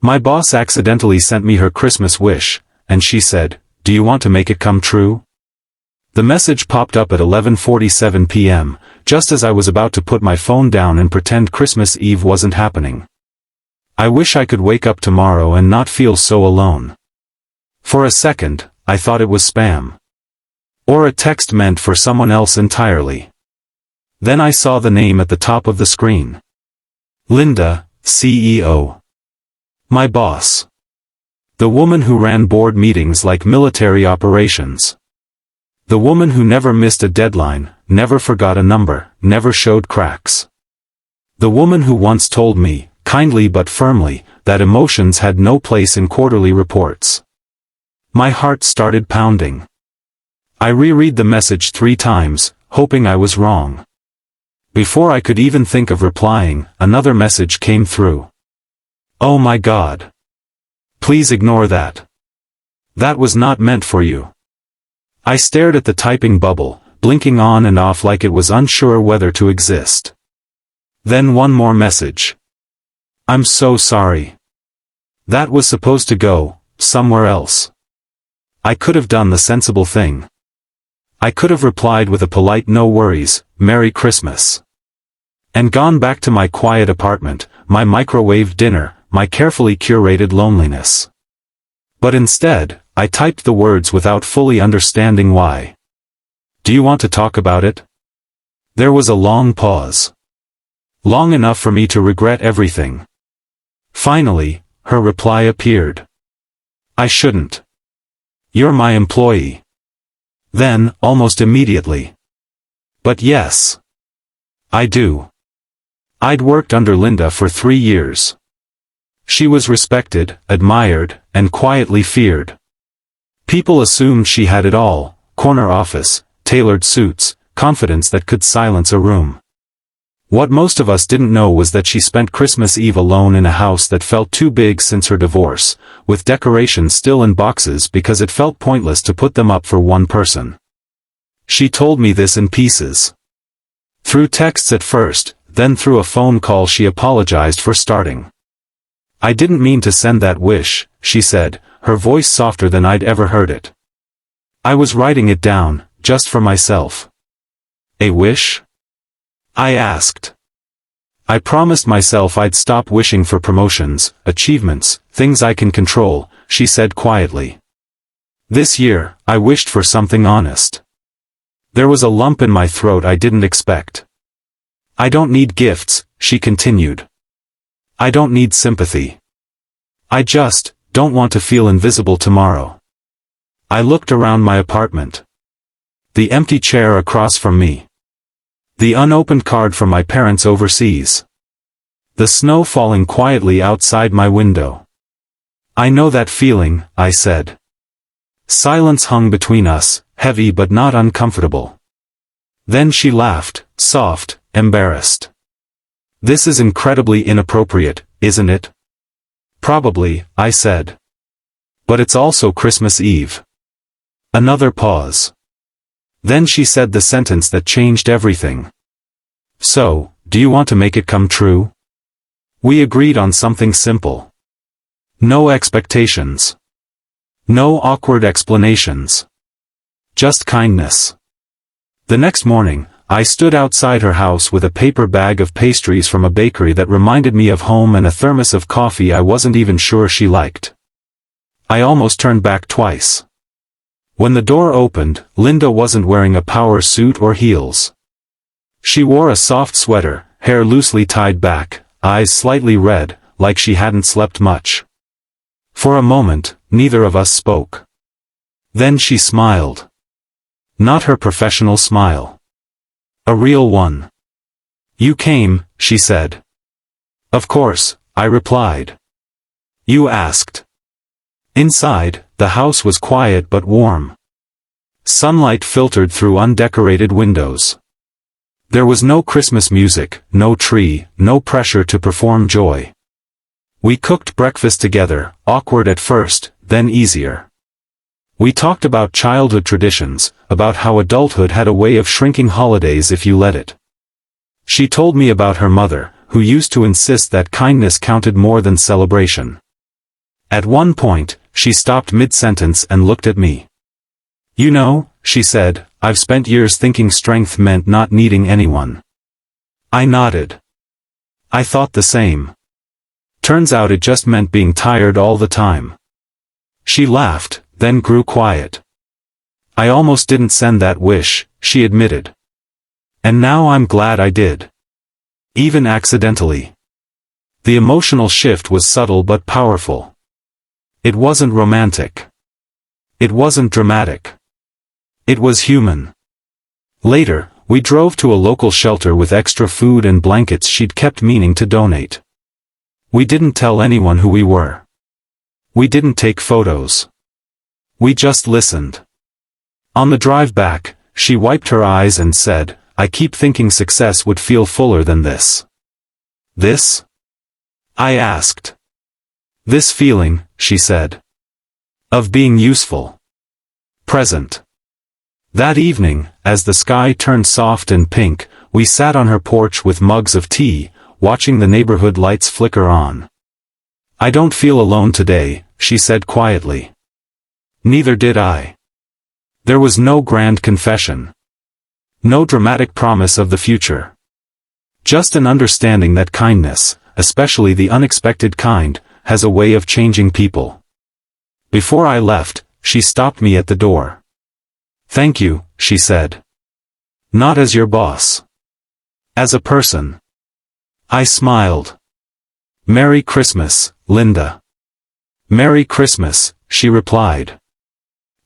My boss accidentally sent me her Christmas wish, and she said, "Do you want to make it come true?" The message popped up at 11:47 p.m., just as I was about to put my phone down and pretend Christmas Eve wasn't happening. I wish I could wake up tomorrow and not feel so alone. For a second, I thought it was spam. Or a text meant for someone else entirely. Then I saw the name at the top of the screen. Linda, CEO. My boss. The woman who ran board meetings like military operations. The woman who never missed a deadline, never forgot a number, never showed cracks. The woman who once told me, kindly but firmly, that emotions had no place in quarterly reports. My heart started pounding. I reread the message 3 times, hoping I was wrong. Before I could even think of replying, another message came through. Oh my God. Please ignore that. That was not meant for you. I stared at the typing bubble, blinking on and off like it was unsure whether to exist. Then one more message. I'm so sorry. That was supposed to go somewhere else. I could have done the sensible thing. I could have replied with a polite "No worries, Merry Christmas," and gone back to my quiet apartment, my microwaved dinner, my carefully curated loneliness. But instead, I typed the words without fully understanding why. Do you want to talk about it? There was a long pause. Long enough for me to regret everything. Finally, her reply appeared. I shouldn't. You're my employee. Then, almost immediately. But yes. I do. I'd worked under Linda for 3 years. She was respected, admired, and quietly feared. People assumed she had it all: corner office, tailored suits, confidence that could silence a room. What most of us didn't know was that she spent Christmas Eve alone in a house that felt too big since her divorce, with decorations still in boxes because it felt pointless to put them up for one person. She told me this in pieces. Through texts at first, then through a phone call she apologized for starting. I didn't mean to send that wish, she said, her voice softer than I'd ever heard it. I was writing it down, just for myself. A wish? I asked. I promised myself I'd stop wishing for promotions, achievements, things I can control, she said quietly. This year, I wished for something honest. There was a lump in my throat I didn't expect. I don't need gifts, she continued. I don't need sympathy. I just don't want to feel invisible tomorrow. I looked around my apartment. The empty chair across from me. The unopened card from my parents overseas. The snow falling quietly outside my window. I know that feeling, I said. Silence hung between us, heavy but not uncomfortable. Then she laughed, soft, embarrassed. This is incredibly inappropriate, isn't it? Probably, I said. But it's also Christmas Eve. Another pause. Then she said the sentence that changed everything. So, do you want to make it come true? We agreed on something simple. No expectations. No awkward explanations. Just kindness. The next morning, I stood outside her house with a paper bag of pastries from a bakery that reminded me of home and a thermos of coffee I wasn't even sure she liked. I almost turned back twice. When the door opened, Linda wasn't wearing a power suit or heels. She wore a soft sweater, hair loosely tied back, eyes slightly red, like she hadn't slept much. For a moment, neither of us spoke. Then she smiled. Not her professional smile. A real one. You came, she said. Of course, I replied. You asked. Inside, the house was quiet but warm. Sunlight filtered through undecorated windows. There was no Christmas music, no tree, no pressure to perform joy. We cooked breakfast together, awkward at first, then easier. We talked about childhood traditions, about how adulthood had a way of shrinking holidays if you let it. She told me about her mother, who used to insist that kindness counted more than celebration. At one point, she stopped mid-sentence and looked at me. You know, she said, I've spent years thinking strength meant not needing anyone. I nodded. I thought the same. Turns out it just meant being tired all the time. She laughed, then grew quiet. I almost didn't send that wish, she admitted. And now I'm glad I did. Even accidentally. The emotional shift was subtle but powerful. It wasn't romantic. It wasn't dramatic. It was human. Later, we drove to a local shelter with extra food and blankets she'd kept meaning to donate. We didn't tell anyone who we were. We didn't take photos. We just listened. On the drive back, she wiped her eyes and said, I keep thinking success would feel fuller than this. This? I asked. This feeling, she said. Of being useful. Present. That evening, as the sky turned soft and pink, we sat on her porch with mugs of tea, watching the neighborhood lights flicker on. I don't feel alone today, she said quietly. Neither did I. There was no grand confession. No dramatic promise of the future. Just an understanding that kindness, especially the unexpected kind, has a way of changing people. Before I left, she stopped me at the door. Thank you, she said. Not as your boss. As a person. I smiled. Merry Christmas, Linda. Merry Christmas, she replied.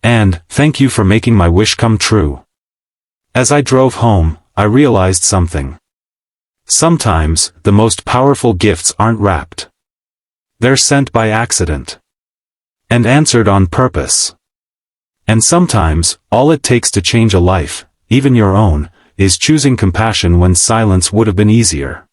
And, thank you for making my wish come true. As I drove home, I realized something. Sometimes, the most powerful gifts aren't wrapped. They're sent by accident. And answered on purpose. And sometimes, all it takes to change a life, even your own, is choosing compassion when silence would have been easier.